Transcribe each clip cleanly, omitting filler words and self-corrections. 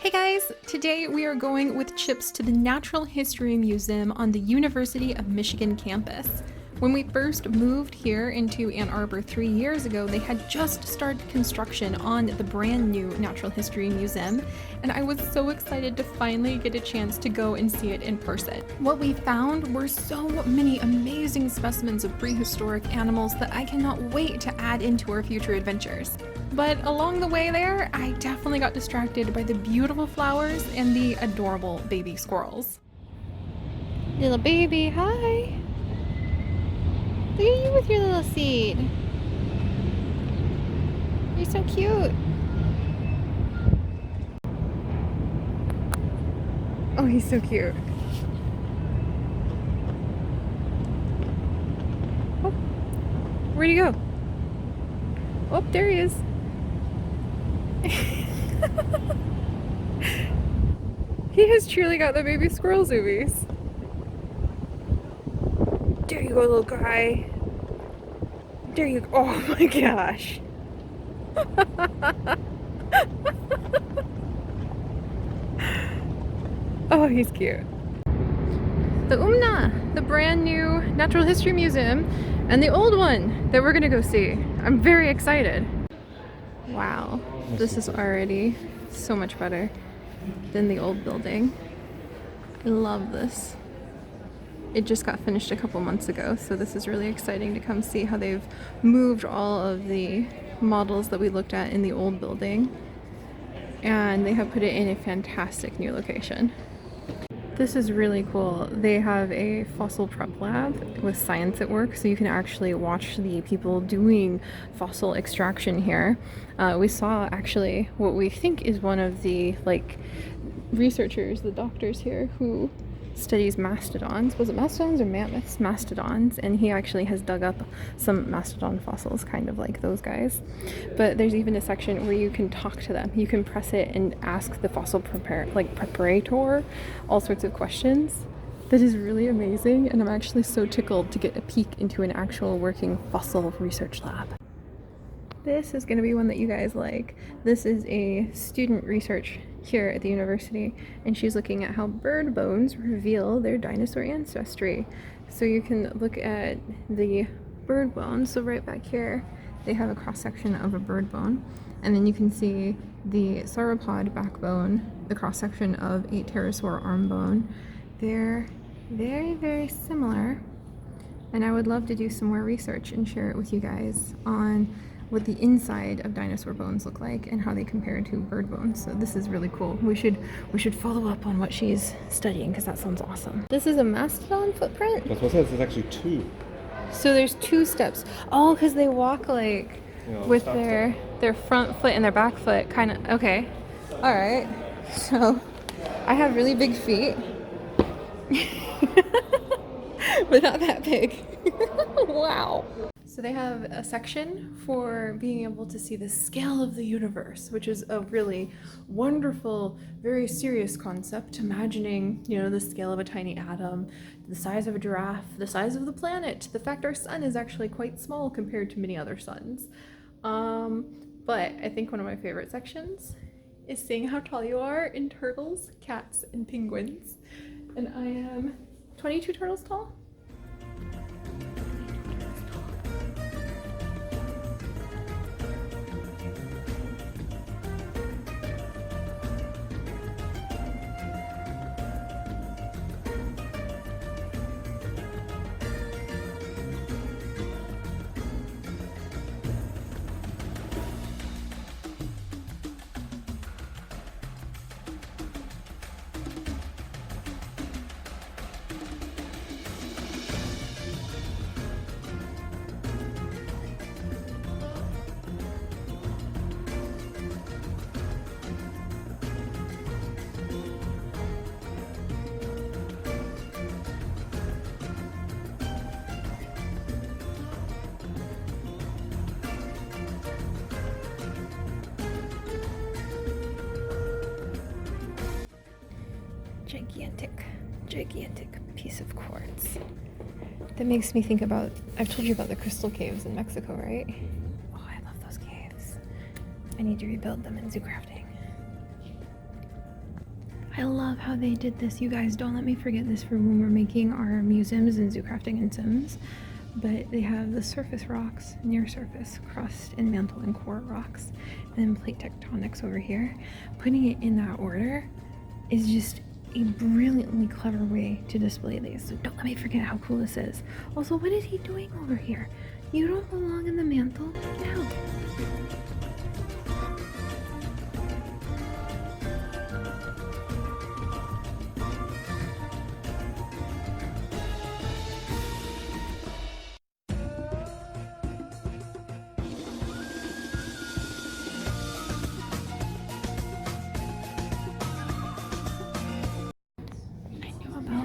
Hey guys! Today we are going with Chips to the Natural History Museum on the University of Michigan campus. When we first moved here into Ann Arbor 3 years ago, they had just started construction on the brand new Natural History Museum, and I was so excited to finally get a chance to go and see it in person. What we found were so many amazing specimens of prehistoric animals that I cannot wait to add into our future adventures. But along the way there, I definitely got distracted by the beautiful flowers and the adorable baby squirrels. Little baby, hi! Look at you with your little seed. You're so cute. Oh, he's so cute. Oh, where'd he go? Oh, there he is. He has truly got the baby squirrel zoomies. There you go, little guy. There you go. Oh my gosh. Oh, he's cute. The UMNA, the brand new Natural History Museum, and the old one that we're gonna go see. I'm very excited. Wow, this is already so much better than the old building. I love this. It just got finished a couple months ago, so this is really exciting to come see how they've moved all of the models that we looked at in the old building, and they have put it in a fantastic new location. This is really cool. They have a fossil prep lab with science at work, so you can actually watch the people doing fossil extraction here. We saw actually what we think is one of the researchers, the doctors here who studies mastodons. Was it mastodons or mammoths? Mastodons. And he actually has dug up some mastodon fossils, kind of like those guys. But there's even a section where you can talk to them. You can press it and ask the fossil preparator all sorts of questions. That is really amazing, and I'm actually so tickled to get a peek into an actual working fossil research lab. This is going to be one that you guys like. This is a student research here at the university, and she's looking at how bird bones reveal their dinosaur ancestry. So you can look at the bird bones. So right back here, they have a cross-section of a bird bone, and then you can see the sauropod backbone, the cross-section of a pterosaur arm bone. They're very, very similar, and I would love to do some more research and share it with you guys on what the inside of dinosaur bones look like and how they compare to bird bones. So this is really cool. We should follow up on what she's studying, because that sounds awesome. This is a mastodon footprint? That's what I said, there's actually two. So there's two steps. Oh, because they walk with their front foot and their back foot kind of. Okay. All right. So I have really big feet. But not that big. Wow. So they have a section for being able to see the scale of the universe, which is a really wonderful, very serious concept, imagining, the scale of a tiny atom, the size of a giraffe, the size of the planet, the fact our sun is actually quite small compared to many other suns. But I think one of my favorite sections is seeing how tall you are in turtles, cats, and penguins. And I am 22 turtles tall. Gigantic piece of quartz. That makes me think about, I've told you about the crystal caves in Mexico, right? Oh, I love those caves. I need to rebuild them in zoo crafting. I love how they did this. You guys, don't let me forget this for when we're making our museums in Zoocrafting and Sims. But they have the surface rocks, near surface, crust and mantle and core rocks, and then plate tectonics over here. Putting it in that order is just a brilliantly clever way to display these. So don't let me forget how cool this is. Also, what is he doing over here? You don't belong in the mantle. Get out.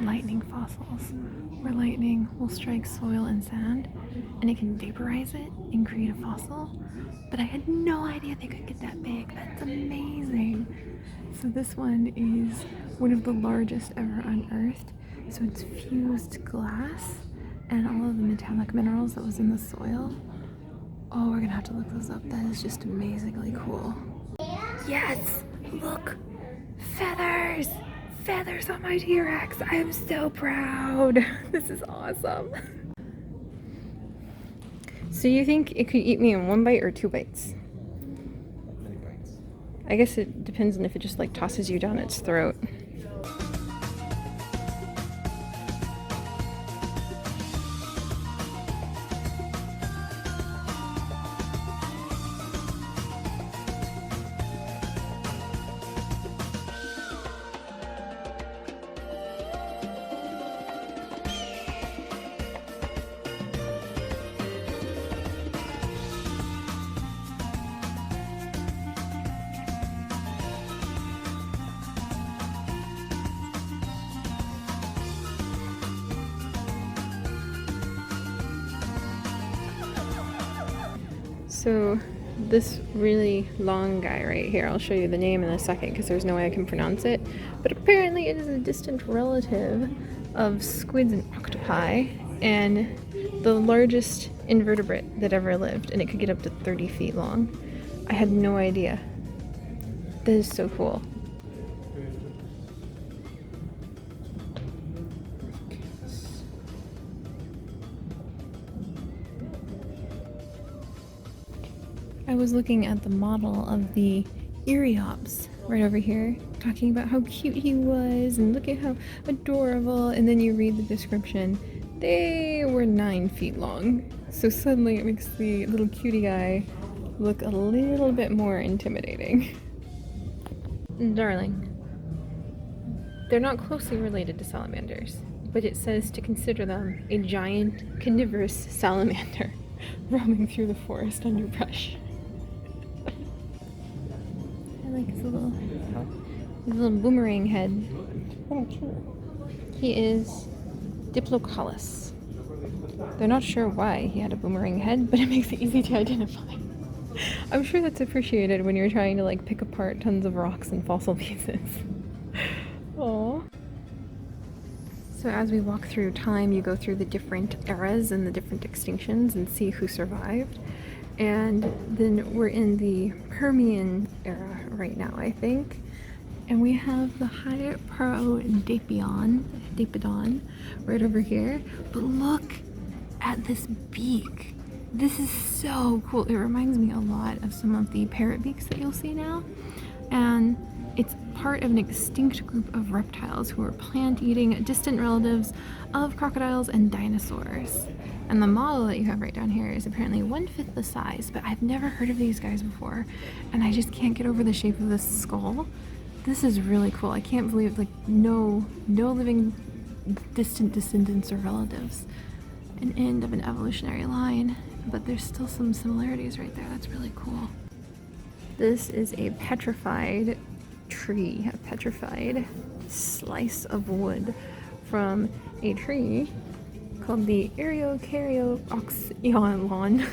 Lightning fossils, where lightning will strike soil and sand and it can vaporize it and create a fossil, but I had no idea they could get that big. That's amazing. So this one is one of the largest ever unearthed. So it's fused glass and all of the metallic minerals that was in the soil. Oh, we're gonna have to look those up. That is just amazingly cool. Yes, look, feathers! Feathers on my T-Rex. I am so proud. This is awesome. So you think it could eat me in 1 bite or 2 bites? Many bites. I guess it depends on if it just like tosses you down its throat. So this really long guy right here, I'll show you the name in a second because there's no way I can pronounce it, but apparently it is a distant relative of squids and octopi and the largest invertebrate that ever lived, and it could get up to 30 feet long. I had no idea. That is so cool. I was looking at the model of the Eriops right over here, talking about how cute he was and look at how adorable, and then you read the description. They were 9 feet long. So suddenly it makes the little cutie guy look a little bit more intimidating. Darling, they're not closely related to salamanders, but it says to consider them a giant carnivorous salamander roaming through the forest underbrush. I like his little boomerang head. Oh, sure. He is Diplocalus. They're not sure why he had a boomerang head, but it makes it easy to identify. I'm sure that's appreciated when you're trying to like pick apart tons of rocks and fossil pieces. Aww. So as we walk through time, you go through the different eras and the different extinctions and see who survived. And then we're in the Permian era right now, I think. And we have the Hyperodapedon right over here. But look at this beak. This is so cool. It reminds me a lot of some of the parrot beaks that you'll see now. And it's part of an extinct group of reptiles who are plant-eating distant relatives of crocodiles and dinosaurs. And the model that you have right down here is apparently 1/5 the size, but I've never heard of these guys before, and I just can't get over the shape of this skull. This is really cool. I can't believe like no living distant descendants or relatives. An end of an evolutionary line, but there's still some similarities right there. That's really cool. This is a petrified tree, a petrified slice of wood from a tree called the Eriocaryoxylon.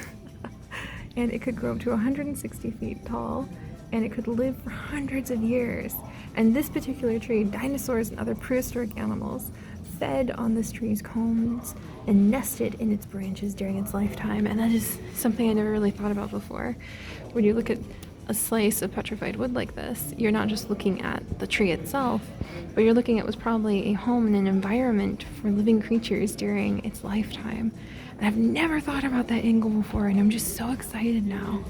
And it could grow up to 160 feet tall, and it could live for hundreds of years. And this particular tree, dinosaurs and other prehistoric animals fed on this tree's cones and nested in its branches during its lifetime, and that is something I never really thought about before. When you look at a slice of petrified wood like this, you're not just looking at the tree itself, but you're looking at what's probably a home and an environment for living creatures during its lifetime. And I've never thought about that angle before, and I'm just so excited now.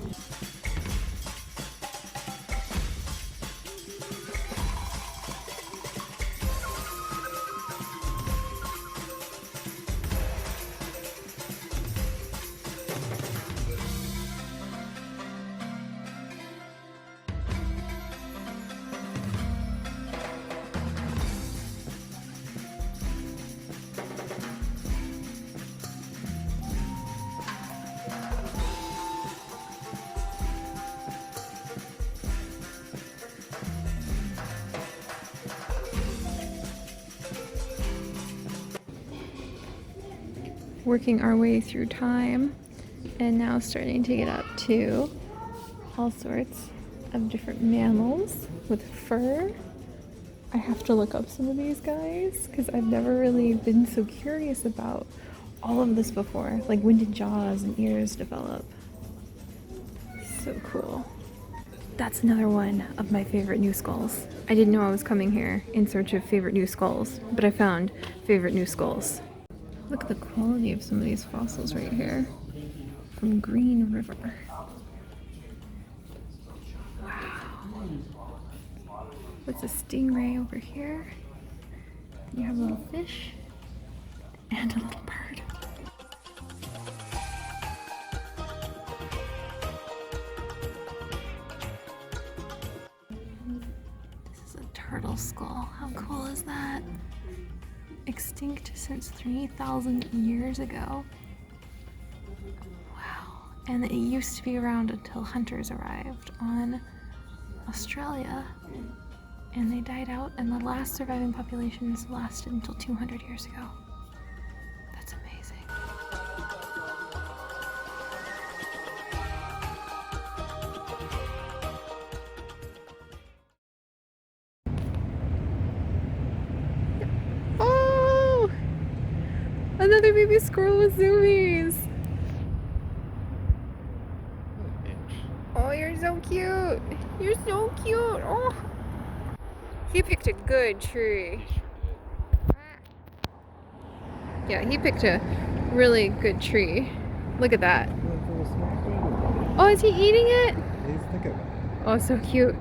Working our way through time and now starting to get up to all sorts of different mammals with fur. I have to look up some of these guys because I've never really been so curious about all of this before. Like, when did jaws and ears develop? So cool. That's another one of my favorite new skulls. I didn't know I was coming here in search of favorite new skulls, but I found favorite new skulls. Look at the quality of some of these fossils right here from Green River. Wow. What's a stingray over here? You have a little fish and a little bird. This is a turtle skull. How cool is that? Extinct since 3,000 years ago. Wow. And it used to be around until hunters arrived on Australia, and they died out, and the last surviving populations lasted until 200 years ago. That's amazing. Oh! Another baby squirrel with zoomies! Oh, you're so cute! You're so cute! Oh! He picked a good tree. Yeah, he picked a really good tree. Look at that. Oh, is he eating it? He's thinking about it. Oh, so cute.